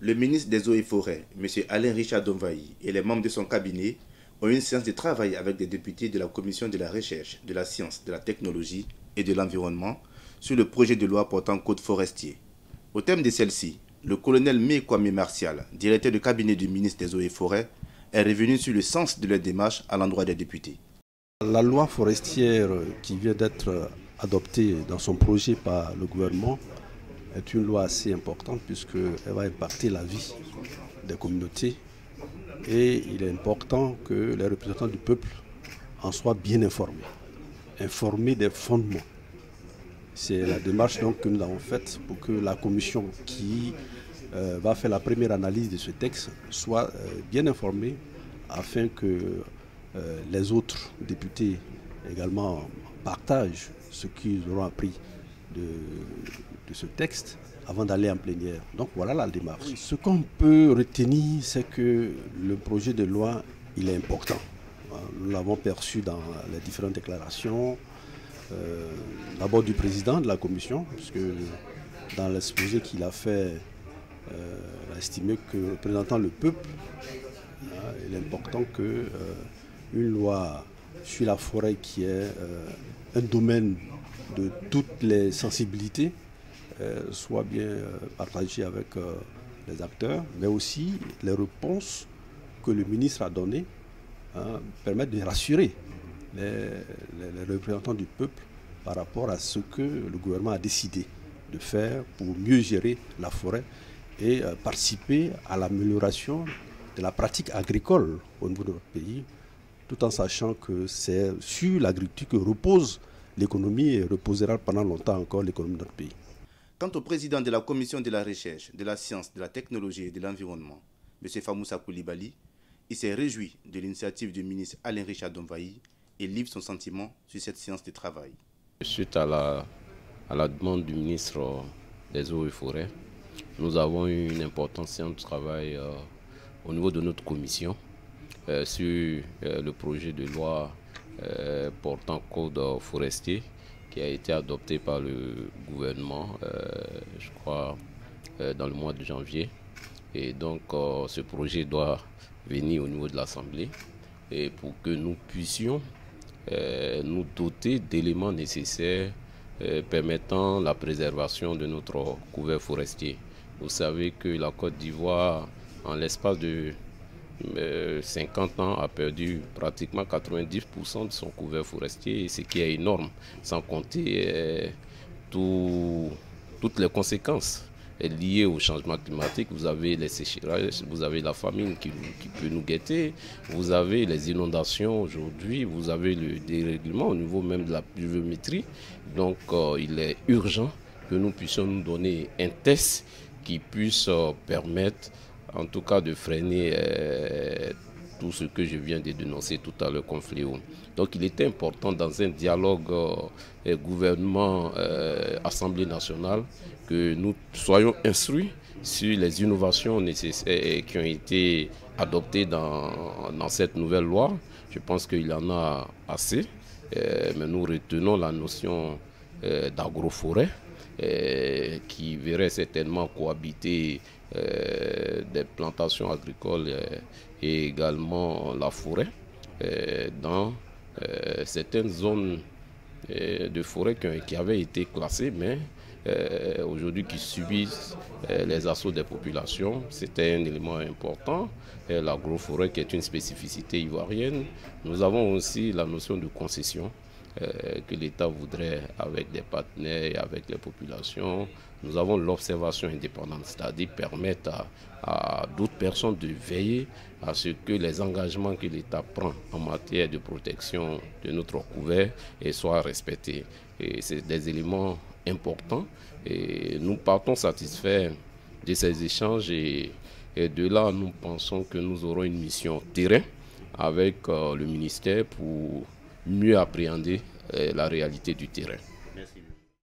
Le ministre des Eaux et Forêts, M. Alain Richard Domvaï, et les membres de son cabinet ont eu une séance de travail avec des députés de la Commission de la Recherche, de la Science, de la Technologie et de l'Environnement sur le projet de loi portant code forestier. Au thème de celle-ci, le colonel Kwame Martial, directeur de cabinet du ministre des Eaux et Forêts, est revenu sur le sens de leur démarche à l'endroit des députés. La loi forestière qui vient d'être adoptée dans son projet par le gouvernement est une loi assez importante puisqu'elle va impacter la vie des communautés et il est important que les représentants du peuple en soient bien informés des fondements. C'est la démarche donc que nous avons faite pour que la commission qui va faire la première analyse de ce texte soit bien informée afin que les autres députés également partagent ce qu'ils auront appris de ce texte avant d'aller en plénière. Donc voilà la démarche. Ce qu'on peut retenir, c'est que le projet de loi, il est important. Nous l'avons perçu dans les différentes déclarations, d'abord du président de la commission, puisque dans l'exposé qu'il a fait, il a estimé que représentant le peuple, il est important qu'une loi sur la forêt qui est un domaine de toutes les sensibilités soit bien partagée avec les acteurs, mais aussi les réponses que le ministre a données permettent de rassurer les représentants du peuple par rapport à ce que le gouvernement a décidé de faire pour mieux gérer la forêt et participer à l'amélioration de la pratique agricole au niveau de notre pays, tout en sachant que c'est sur l'agriculture que repose l'économie et reposera pendant longtemps encore l'économie de notre pays. Quant au président de la Commission de la Recherche, de la Science, de la Technologie et de l'Environnement, M. Famoussa Koulibaly, il s'est réjoui de l'initiative du ministre Alain Richard Domvaï et livre son sentiment sur cette séance de travail. Suite à la demande du ministre des Eaux et Forêts, nous avons eu une importante séance de travail au niveau de notre commission sur le projet de loi portant code forestier qui a été adopté par le gouvernement, je crois, dans le mois de janvier. Et donc, ce projet doit venir au niveau de l'Assemblée et pour que nous puissions nous doter d'éléments nécessaires permettant la préservation de notre couvert forestier. Vous savez que la Côte d'Ivoire, en l'espace de 50 ans, a perdu pratiquement 90% de son couvert forestier, ce qui est énorme, sans compter toutes les conséquences liées au changement climatique. Vous avez les sécherages, vous avez la famine qui peut nous guetter, vous avez les inondations aujourd'hui, vous avez le dérèglement au niveau même de la pluviométrie. Donc il est urgent que nous puissions nous donner un test qui puisse permettre en tout cas de freiner tout ce que je viens de dénoncer tout à l'heure comme fléau. Donc il était important dans un dialogue gouvernement-Assemblée nationale que nous soyons instruits sur les innovations nécessaires qui ont été adoptées dans cette nouvelle loi. Je pense qu'il y en a assez, mais nous retenons la notion d'agroforêt qui verrait certainement cohabiter des plantations agricoles et également la forêt dans certaines zones de forêt qui avaient été classées, mais aujourd'hui qui subissent les assauts des populations. C'était un élément important. L'agroforêt qui est une spécificité ivoirienne. Nous avons aussi la notion de concession que l'État voudrait avec des partenaires et avec les populations. Nous avons l'observation indépendante, c'est-à-dire permettre à d'autres personnes de veiller à ce que les engagements que l'État prend en matière de protection de notre couvert soient respectés. Et c'est des éléments importants et nous partons satisfaits de ces échanges et de là nous pensons que nous aurons une mission terrain avec le ministère pour mieux appréhender la réalité du terrain.